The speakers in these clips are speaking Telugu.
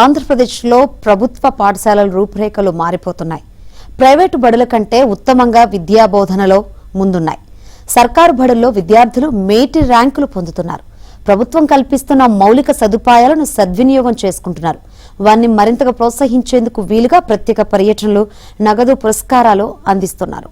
ఆంధ్రప్రదేశ్లో ప్రభుత్వ పాఠశాలల రూపురేఖలు మారిపోతున్నాయి. ప్రైవేటు బడుల కంటే ఉత్తమంగా విద్యాబోధనలో ముందున్నాయి. సర్కారు బడుల్లో విద్యార్థులు మేటి ర్యాంకులు పొందుతున్నారు. ప్రభుత్వం కల్పిస్తున్న మౌలిక సదుపాయాలను సద్వినియోగం చేసుకుంటున్నారు. వారిని మరింతగా ప్రోత్సహించేందుకు వీలుగా ప్రత్యేక పర్యటనలు, నగదు పురస్కారాలు అందిస్తున్నారు.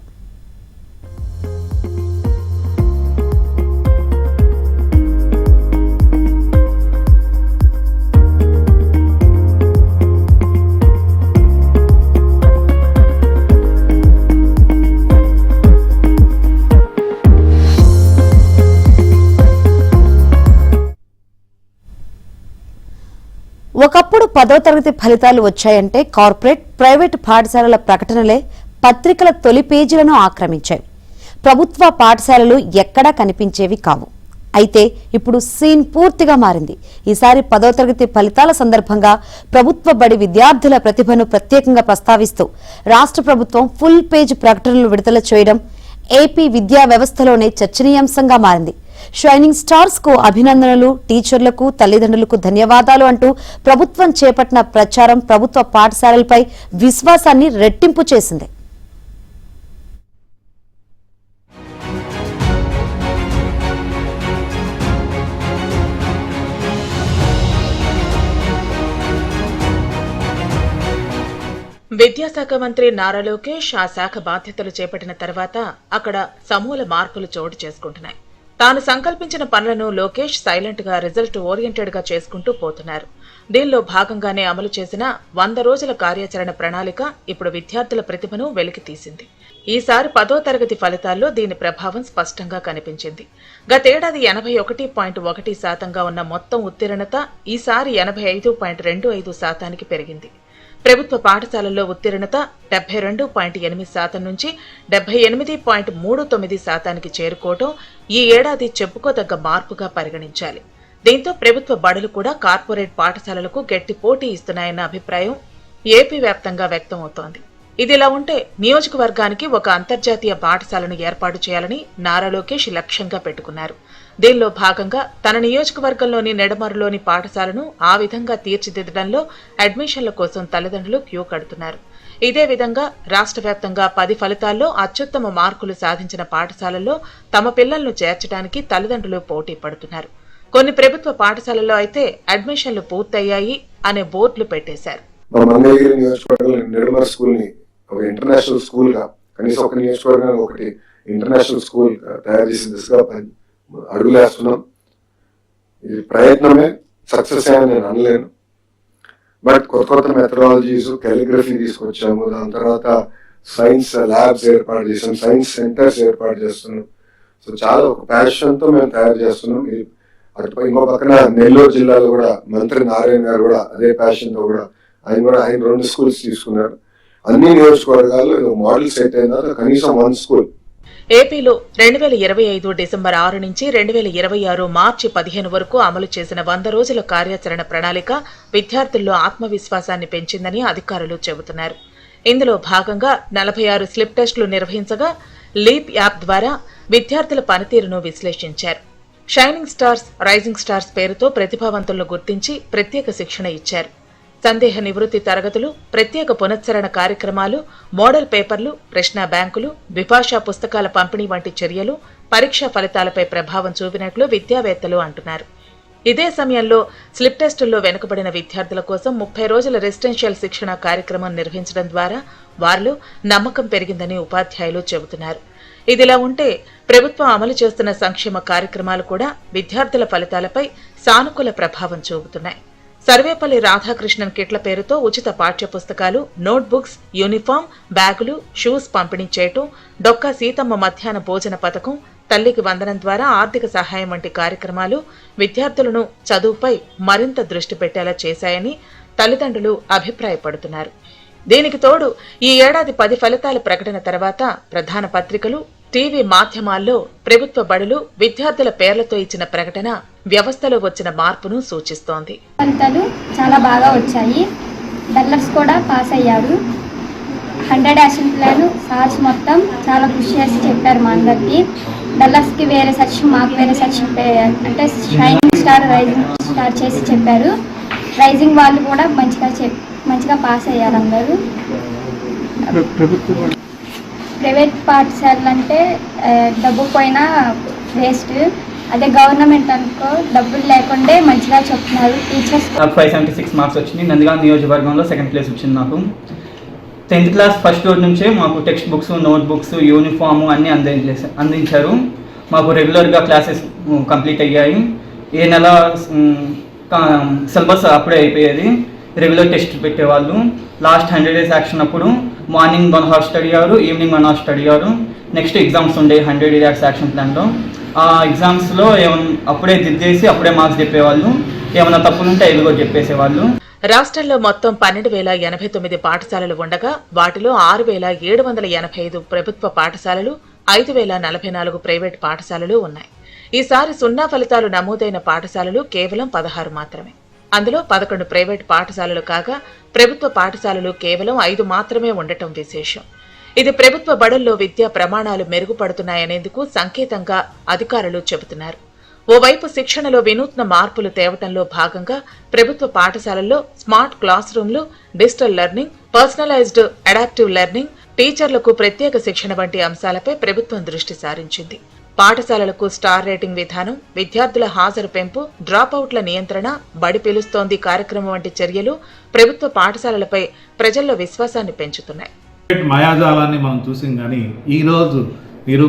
ఒకప్పుడు 10వ తరగతి ఫలితాలు వచ్చాయంటే కార్పొరేట్, ప్రైవేటు పాఠశాలల ప్రకటనలే పత్రికల తొలి పేజీలను ఆక్రమించాయి. ప్రభుత్వ పాఠశాలలు ఎక్కడా కనిపించేవి కావు. అయితే ఇప్పుడు సీన్ పూర్తిగా మారింది. ఈసారి 10వ తరగతి ఫలితాల సందర్భంగా ప్రభుత్వ బడి విద్యార్థుల ప్రతిభను ప్రత్యేకంగా ప్రస్తావిస్తూ రాష్ట్ర ప్రభుత్వం ఫుల్ పేజ్ ప్రకటనలు విడుదల చేయడం ఏపీ విద్యా వ్యవస్థలోనే చర్చనీయాంశంగా మారింది. షైనింగ్ స్టార్స్ కు అభినందనలు, టీచర్లకు, తల్లిదండ్రులకు ధన్యవాదాలు అంటూ ప్రభుత్వం చేపట్టిన ప్రచారం ప్రభుత్వ పాఠశాలలపై విశ్వాసాన్ని రెట్టింపు చేసింది. విద్యాశాఖ మంత్రి నారా లోకేష్ ఆ శాఖ బాధ్యతలు చేపట్టిన తర్వాత అక్కడ సమూల మార్పులు చోటు చేసుకుంటున్నాయి. తాను సంకల్పించిన పనులను లోకేష్ సైలెంట్ గా, రిజల్ట్ ఓరియంటెడ్ గా చేసుకుంటూ పోతున్నారు. దీనిలో భాగంగానే అమలు చేసిన 100 రోజుల కార్యాచరణ ప్రణాళిక ఇప్పుడు విద్యార్థుల ప్రతిభను వెలికితీసింది. ఈసారి 10వ తరగతి ఫలితాల్లో దీని ప్రభావం స్పష్టంగా కనిపించింది. గతేడాది 81.1% ఉన్న మొత్తం ఉత్తీర్ణత ఈసారి 85.25% పెరిగింది. ప్రభుత్వ పాఠశాలల్లో ఉత్తీర్ణత 72.8% నుంచి 78.39% చేరుకోవడం ఈ ఏడాది చెప్పుకోదగ్గ మార్పుగా పరిగణించాలి. దీంతో ప్రభుత్వ బడులు కూడా కార్పొరేట్ పాఠశాలలకు గట్టి పోటీ ఇస్తున్నాయన్న అభిప్రాయం ఏపీ వ్యాప్తంగా వ్యక్తమవుతోంది. ఇదిలా ఉంటే నియోజకవర్గానికి ఒక అంతర్జాతీయ పాఠశాలను ఏర్పాటు చేయాలని నారా లోకేష్ లక్ష్యంగా పెట్టుకున్నారు. దీనిలో భాగంగా తన నియోజకవర్గంలోని నెడమరులోని పాఠశాలను ఆ విధంగా తీర్చిదిద్దడంలో అడ్మిషన్ల కోసం తల్లిదండ్రులు క్యూ కడుతున్నారు. ఇదే విధంగా రాష్ట్ర వ్యాప్తంగా 10 ఫలితాల్లో అత్యుత్తమ మార్కులు సాధించిన పాఠశాలల్లో తమ పిల్లలను చేర్చడానికి తల్లిదండ్రులు పోటీ పడుతున్నారు. కొన్ని ప్రభుత్వ పాఠశాలల్లో అయితే అడ్మిషన్లు పూర్తయ్యాయి అనే బోర్డులు పెట్టేశారు. ఇంటర్నేషనల్ స్కూల్ గా కనీసం ఒక నియోజకవర్గానికి ఒకటి ఇంటర్నేషనల్ స్కూల్ తయారు చేసే దిశగా అడుగులేస్తున్నాం. ఇది ప్రయత్నమే, సక్సెస్ అని నేను అనలేను. బట్ కొత్త మెథడాలజీస్, కాలిగ్రఫీ తీసుకొచ్చాము. దాని తర్వాత సైన్స్ ల్యాబ్స్ ఏర్పాటు చేసాం, సైన్స్ సెంటర్స్ ఏర్పాటు చేస్తున్నాం. సో చాలా ఒక ప్యాషన్ తో మేము తయారు చేస్తున్నాం. అటు ఇంకో పక్కన నెల్లూరు జిల్లాలో కూడా మంత్రి నారాయణ గారు కూడా అదే ప్యాషన్ తో కూడా ఆయన 2 స్కూల్స్ తీసుకున్నారు. అన్ని నియోజకవర్గాల్లో మోడల్ సెట్ అయినా కనీసం 1 స్కూల్. ఏపీలో 2025 డిసెంబర్ 6 నుంచి 2026 మార్చి 15 వరకు అమలు చేసిన 100 రోజుల కార్యాచరణ ప్రణాళిక విద్యార్థుల్లో ఆత్మవిశ్వాసాన్ని పెంచిందని అధికారులు చెబుతున్నారు. ఇందులో భాగంగా 46 స్లిప్ టెస్టులు నిర్వహించగా లీప్ యాప్ ద్వారా విద్యార్థుల పనితీరును విశ్లేషించారు. షైనింగ్ స్టార్స్, రైజింగ్ స్టార్స్ పేరుతో ప్రతిభావంతులను గుర్తించి ప్రత్యేక శిక్షణ ఇచ్చారు. సందేహ నివృత్తి తరగతులు, ప్రత్యేక పునశ్చరణ కార్యక్రమాలు, మోడల్ పేపర్లు, ప్రశ్న బ్యాంకులు, ద్విభాషా పుస్తకాల పంపిణీ వంటి చర్యలు పరీక్షా ఫలితాలపై ప్రభావం చూపినట్లు విద్యావేత్తలు అంటున్నారు. ఇదే సమయంలో స్లిప్ టెస్టుల్లో వెనుకబడిన విద్యార్థుల కోసం 30 రోజుల రెసిడెన్షియల్ శిక్షణ కార్యక్రమం నిర్వహించడం ద్వారా వారిలో నమ్మకం పెరిగిందని ఉపాధ్యాయులు చెబుతున్నారు. ఇదిలా ఉంటే ప్రభుత్వం అమలు చేస్తున్న సంక్షేమ కార్యక్రమాలు కూడా విద్యార్థుల ఫలితాలపై సానుకూల ప్రభావం చూపుతున్నాయి. సర్వేపల్లి రాధాకృష్ణన్ కిట్ల పేరుతో ఉచిత పాఠ్య పుస్తకాలు, నోట్బుక్స్, యూనిఫామ్, బ్యాగులు, షూస్ పంపిణీ చేయటం, డొక్కా సీతమ్మ మధ్యాహ్న భోజన పథకం, తల్లికి వందనం ద్వారా ఆర్థిక సహాయం వంటి కార్యక్రమాలు విద్యార్థులను చదువుపై మరింత దృష్టి పెట్టేలా చేశాయని తల్లిదండ్రులు అభిప్రాయపడుతున్నారు. దీనికి తోడు ఈ ఏడాది 10 ఫలితాల ప్రకటన తర్వాత ప్రధాన పత్రికలు, టీవీ మాధ్యమాల్లో ప్రభుత్వ బడులు విద్యార్థుల పేర్లతో ఇచ్చిన ప్రకటన వ్యవస్థలో వచ్చిన మార్పును సూచిస్తోంది. ఫలితాలు చాలా బాగా వచ్చాయి. డల్లర్స్ కూడా పాస్ అయ్యారు. 100 యాక్షన్ ప్లాన్ సార్స్ మొత్తం చాలా కృషి చేసి చెప్పారు మా అందరికి. డల్లర్స్కి వేరే సెక్షన్, మాకు వేరే సెక్షన్ అంటే షైనింగ్ స్టార్, రైజింగ్ స్టార్ చేసి చెప్పారు. రైజింగ్ వాళ్ళు కూడా మంచిగా పాస్ అయ్యారు అందరూ. ప్రైవేట్ పాఠశాలలు అంటే డబ్బు పోయినా వేస్ట్, అదే గవర్నమెంట్ అనుకో డబ్బులు లేకుండే మంచిగా చెప్తున్నారు టీచర్స్. నాకు 576 మార్క్స్ వచ్చినాయి. నందిగామ నియోజకవర్గంలో 2nd ప్లేస్ వచ్చింది నాకు. 10th క్లాస్ ఫస్ట్ రోజు నుంచే మాకు text books, note books, uniform అన్నీ అందించారు. మాకు రెగ్యులర్గా క్లాసెస్ కంప్లీట్ అయ్యాయి. ఏ నెల సిలబస్ అప్పుడే అయిపోయేది. రెగ్యులర్ టెస్ట్ పెట్టేవాళ్ళు. లాస్ట్ 100 days యాక్షన్ అప్పుడు మార్నింగ్ 1 hour స్టడీ అయ్యారు, ఈవినింగ్ 1 hour స్టడీ అయ్యారు. నెక్స్ట్ ఎగ్జామ్స్ ఉండే 100 days యాక్షన్ ప్లాన్లో. ఆ ఎగ్జామ్స్లో అప్పుడే దిద్దేసి అప్పుడే మార్క్స్ చెప్పేవాళ్ళు. ఏమైనా తప్పులుంటే అవి కూడా చెప్పేసేవాళ్ళు. రాష్ట్రంలో మొత్తం 12,089 పాఠశాలలు ఉండగా వాటిలో 6,785 ప్రభుత్వ పాఠశాలలు, 5,044 ప్రైవేట్ పాఠశాలలు ఉన్నాయి. ఈసారి 0 ఫలితాలు నమోదైన పాఠశాలలు కేవలం 16 మాత్రమే. అందులో 11 ప్రైవేట్ పాఠశాలలు కాగా ప్రభుత్వ పాఠశాలలు కేవలం 5 మాత్రమే ఉండటం విశేషం. ఇది ప్రభుత్వ బడుల్లో విద్యా ప్రమాణాలు మెరుగుపడుతున్నాయనేందుకు సంకేతంగా అధికారులు చెబుతున్నారు. ఓవైపు శిక్షణలో వినూత్న మార్పులు తేవటంలో భాగంగా ప్రభుత్వ పాఠశాలల్లో స్మార్ట్ క్లాస్ రూమ్లు, digital learning, personalised adaptive learning, టీచర్లకు ప్రత్యేక శిక్షణ వంటి అంశాలపై ప్రభుత్వం దృష్టి సారించింది. పాఠశాలలకు స్టార్ రేటింగ్ విధానం, విద్యార్థుల హాజరు పెంపు, డ్రాపౌట్ల నియంత్రణ, బడి పిలుస్తోంది కార్యక్రమం వంటి చర్యలు ప్రభుత్వ పాఠశాలలపై ప్రజల్లో విశ్వాసాన్ని పెంచుతున్నాయి. మాయాజాలాన్ని మనం చూసాం. కానీ ఈరోజు మీరు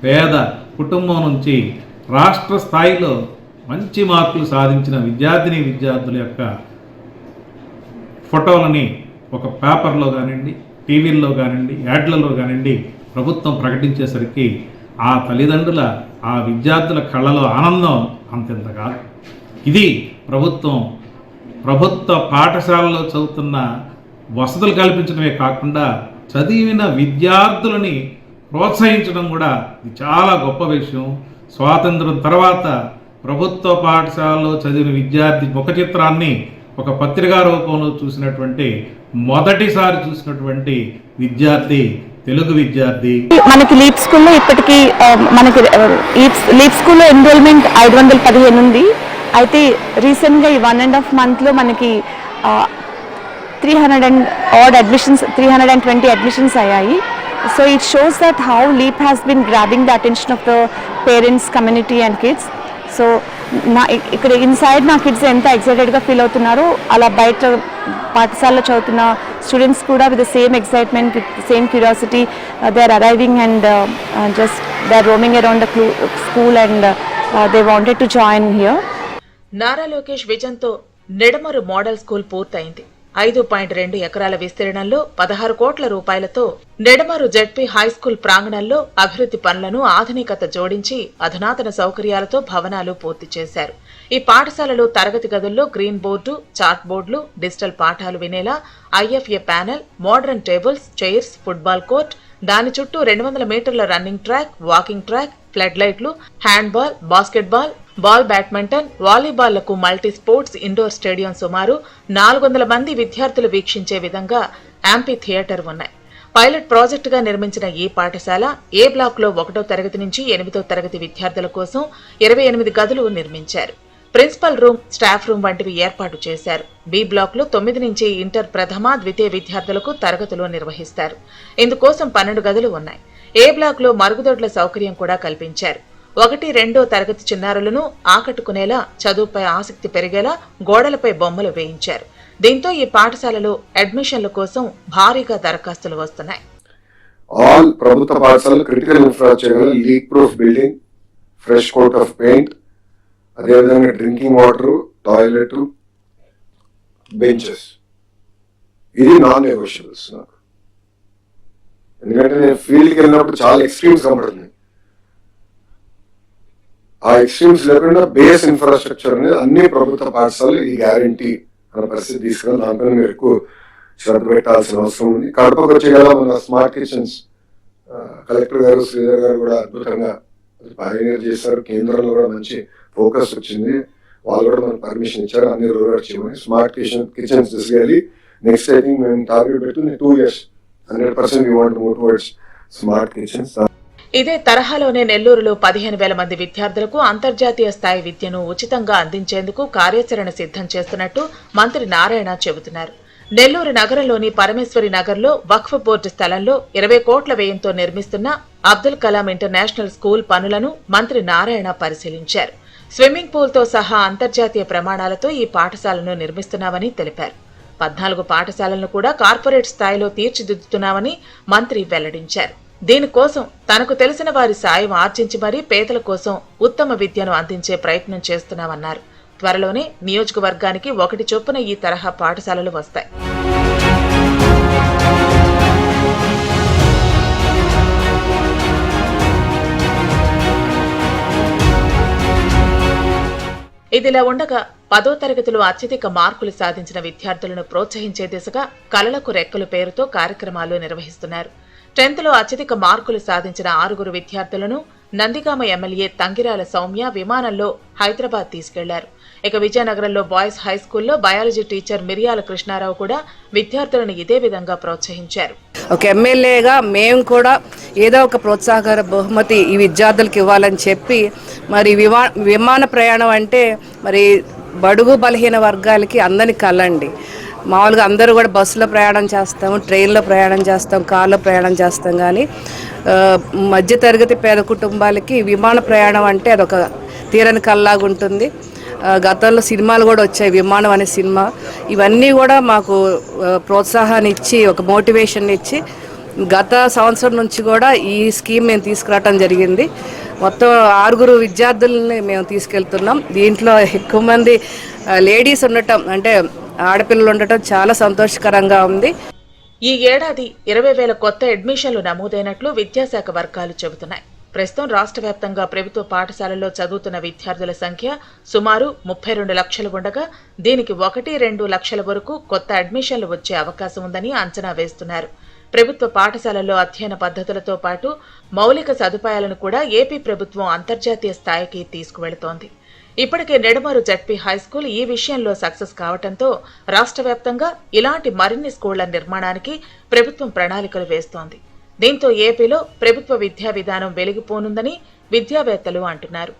పేద కుటుంబం నుంచి రాష్ట్ర స్థాయిలో మంచి మార్కులు సాధించిన విద్యార్థుల యొక్క ఫోటోలని ఒక పేపర్లో కానివ్వండి, టీవీల్లో కానివ్వండి, యాడ్లలో కానివ్వండి ప్రభుత్వం ప్రకటించేసరికి ఆ తల్లిదండ్రుల, ఆ విద్యార్థుల కళ్ళలో ఆనందం అంతెంత కాదు. ఇది ప్రభుత్వ పాఠశాలలో చదువుతున్న వసతులు కల్పించడమే కాకుండా చదివిన విద్యార్థులని ప్రోత్సహించడం కూడా ఇది చాలా గొప్ప విషయం. స్వాతంత్రం తర్వాత ప్రభుత్వ పాఠశాలలో చదివిన విద్యార్థి ముఖ చిత్రాన్ని ఒక పత్రికా రూపంలో మొదటిసారి చూసినటువంటి విద్యార్థి తెలుగు విద్యార్థి. మనకి లీప్ స్కూల్లో ఇప్పటికీ లీప్ స్కూల్లో ఎన్రోల్మెంట్ 515 ఉంది. అయితే రీసెంట్గా ఈ 1.5 monthలో మనకి 320 అడ్మిషన్స్ అయ్యాయి. So it shows that how leap has been grabbing the attention of the parents, community and kids. So ఇక్కడ ఇన్సైడ్ నా కిడ్స్ ఎంత ఎక్సైటెడ్గా ఫీల్ అవుతున్నారో అలా బయట పాఠశాలలో చదువుతున్న స్టూడెంట్స్ కూడా with the same excitement, with same curiosity they are arriving and just they are roaming around the school and they wanted to join here. Nara Lokesh విజన్తో నిడమరు మోడల్ స్కూల్ పూర్తయింది. 5.2 ఎకరాల విస్తీర్ణంలో 16 కోట్ల రూపాయలతో నిడమరు జెడ్పీ హైస్కూల్ ప్రాంగణంలో అభివృద్ధి పనులను ఆధునికత జోడించి అధునాతన సౌకర్యాలతో భవనాలు పూర్తి చేశారు. ఈ పాఠశాలలో తరగతి గదుల్లో గ్రీన్ బోర్డు, చార్ట్ బోర్డులు, డిజిటల్ పాఠాలు వినేలా IFA panel, modern tables, chairs, football court, దాని చుట్టూ 200 మీటర్ల running track, walking track, flood లైట్లు, హ్యాండ్బాల్, బాస్కెట్బాల్, బ్యాడ్మింటన్, వాలీబాల్లకు మల్టీ స్పోర్ట్స్ ఇండోర్ స్టేడియం, సుమారు 400 మంది విద్యార్థులు వీక్షించే విధంగా యాంపీ థియేటర్ ఉన్నాయి. పైలట్ ప్రాజెక్టుగా నిర్మించిన ఈ పాఠశాల ఏ బ్లాక్లో 1వ తరగతి నుంచి 8వ తరగతి విద్యార్థుల కోసం 28 గదులు నిర్మించారు. ప్రిన్సిపల్ రూమ్, స్టాఫ్ రూమ్ వంటివి ఏర్పాటు చేశారు. బి బ్లాక్లో 9 నుంచి ఇంటర్ ప్రథమ, ద్వితీయ విద్యార్థులకు తరగతులు నిర్వహిస్తారు. ఇందుకోసం 12 గదులు ఉన్నాయి. ఏ బ్లాక్లో మరుగుదొడ్ల సౌకర్యం కూడా కల్పించారు. 1, 2వ తరగతి చిన్నారులను ఆకట్టుకునేలా, చదువుపై ఆసక్తి పెరిగేలా గోడలపై బొమ్మలు వేయించారు. దీంతో ఈ పాఠశాలలో అడ్మిషన్ల కోసం భారీగా దరఖాస్తులు వస్తున్నాయి. ఆల్ ప్రభుత్వ పాఠశాలలు critical infrastructure, leak proof building, fresh coat of paint, అదేవిధంగా డ్రింకింగ్ వాటర్, టాయిలెట్, బెంచెస్. ఇది నాన్ నెగోషియబుల్స్ నాకు. ఎందుకంటే నేను ఫీల్డ్కి వెళ్ళినప్పుడు చాలా ఎక్స్ట్రీమ్స్ కనబడుతుంది. ఆ ఎక్స్ట్రీమ్స్ లేకుండా బేస్ ఇన్ఫ్రాస్ట్రక్చర్ అనేది అన్ని ప్రభుత్వ పాఠశాలలు ఈ గ్యారంటీ అనే పరిస్థితి తీసుకుని దాంట్లో మీరు ఎక్కువ శ్రద్ధ పెట్టాల్సిన అవసరం ఉంది. కడపకు వచ్చే కదా మన స్మార్ట్ కిచెన్స్ కలెక్టర్ గారు, శ్రీధర్ గారు కూడా అద్భుతంగా పైనీర్ చేశారు. కేంద్రంలో కూడా మంచి ఫోకస్ వచ్చింది. వాళ్ళు కూడా మనకు పర్మిషన్ ఇచ్చారు అన్ని రూరల్ చేయమని. స్మార్ట్ కిచెన్స్ తీసుకెళ్ళి నెక్స్ట్ ఐ థింక్ మేము టార్గెట్ పెట్టుకుని 2 years 100% we want to move towards smart kitchens. ఇదే తరహాలోనే నెల్లూరులో 15,000 మంది విద్యార్థులకు అంతర్జాతీయ స్థాయి విద్యను ఉచితంగా అందించేందుకు కార్యాచరణ సిద్ధం చేస్తున్నట్టు మంత్రి నారాయణ చెబుతున్నారు. నెల్లూరు నగరంలోని పరమేశ్వరి నగర్లో వక్ఫ్ బోర్డు స్థలంలో 20 కోట్ల వ్యయంతో నిర్మిస్తున్న అబ్దుల్ కలాం ఇంటర్నేషనల్ స్కూల్ పనులను మంత్రి నారాయణ పరిశీలించారు. స్విమ్మింగ్ పూల్తో సహా అంతర్జాతీయ ప్రమాణాలతో ఈ పాఠశాలను నిర్మిస్తున్నామని తెలిపారు. 14 పాఠశాలలను కూడా కార్పొరేట్ స్థాయిలో తీర్చిదిద్దుతున్నామని మంత్రి వెల్లడించారు. దీనికోసం తనకు తెలిసిన వారి సాయం ఆర్జించి మరీ పేదల కోసం ఉత్తమ విద్యను అందించే ప్రయత్నం చేస్తున్నామన్నారు. త్వరలోనే నియోజకవర్గానికి 1 చొప్పున ఈ తరహా పాఠశాలలు వస్తాయి. ఇదిలా ఉండగా 10వ తరగతిలో అత్యధిక మార్కులు సాధించిన విద్యార్థులను ప్రోత్సహించే దిశగా కలలకు రెక్కలు పేరుతో కార్యక్రమాలు నిర్వహిస్తున్నారు. 10th లో అత్యధిక మార్కులు సాధించిన 6 విద్యార్థులను నందిగామ ఎమ్మెల్యే తంగిరాల సౌమ్య విమానంలో హైదరాబాద్ తీసుకెళ్లారు. ఇక విజయనగరంలో బాయ్స్ హైస్కూల్లో బయాలజీ టీచర్ మిరియాల కృష్ణారావు కూడా విద్యార్థులను ఇదే విధంగా ప్రోత్సహించారు. ఒక ఎమ్మెల్యేగా మేము కూడా ఏదో ఒక ప్రోత్సాహకర బహుమతి ఈ విద్యార్థులకు ఇవ్వాలని చెప్పి మరి విమాన ప్రయాణం అంటే మరి బడుగు బలహీన వర్గాలకి అందని కలండి. మామూలుగా అందరూ కూడా బస్సులో ప్రయాణం చేస్తాము, ట్రైన్లో ప్రయాణం చేస్తాం, కార్లో ప్రయాణం చేస్తాం. కానీ మధ్యతరగతి పేద కుటుంబాలకి విమాన ప్రయాణం అంటే అదొక తీరని కల్లాగా ఉంటుంది. గతంలో సినిమాలు కూడా వచ్చాయి, విమానం అనే సినిమా. ఇవన్నీ కూడా మాకు ప్రోత్సాహాన్ని ఇచ్చి ఒక మోటివేషన్ ఇచ్చి గత సంవత్సరం నుంచి కూడా ఈ స్కీమ్ మేము తీసుకురావడం జరిగింది. మొత్తం 6 విద్యార్థులని మేము తీసుకెళ్తున్నాం. దీంట్లో ఎక్కువ మంది లేడీస్ ఉండటం, అంటే ఆడపిల్లలు ఉండటం చాలా సంతోషకరంగా ఉంది. ఈ ఏడాది 20,000 కొత్త అడ్మిషన్లు నమోదైనట్లు విద్యాశాఖ వర్గాలు చెబుతున్నాయి. ప్రస్తుతం రాష్ట్ర వ్యాప్తంగా ప్రభుత్వ పాఠశాలల్లో చదువుతున్న విద్యార్థుల సంఖ్య సుమారు 32 లక్షలు ఉండగా దీనికి 1-2 లక్షల వరకు కొత్త అడ్మిషన్లు వచ్చే అవకాశం ఉందని అంచనా వేస్తున్నారు. ప్రభుత్వ పాఠశాలల్లో అధ్యయన పద్ధతులతో పాటు మౌలిక సదుపాయాలను కూడా ఏపీ ప్రభుత్వం అంతర్జాతీయ స్థాయికి తీసుకువెళుతోంది. ఇప్పటికే నెడమరు జడ్పీ హైస్కూల్ ఈ విషయంలో సక్సెస్ కావడంతో రాష్ట్ర వ్యాప్తంగా ఇలాంటి మరిన్ని స్కూళ్ల నిర్మాణానికి ప్రభుత్వం ప్రణాళికలు వేస్తోంది. దీంతో ఏపీలో ప్రభుత్వ విద్యా విధానం వెలిగిపోనుందని విద్యావేత్తలు అంటున్నారు.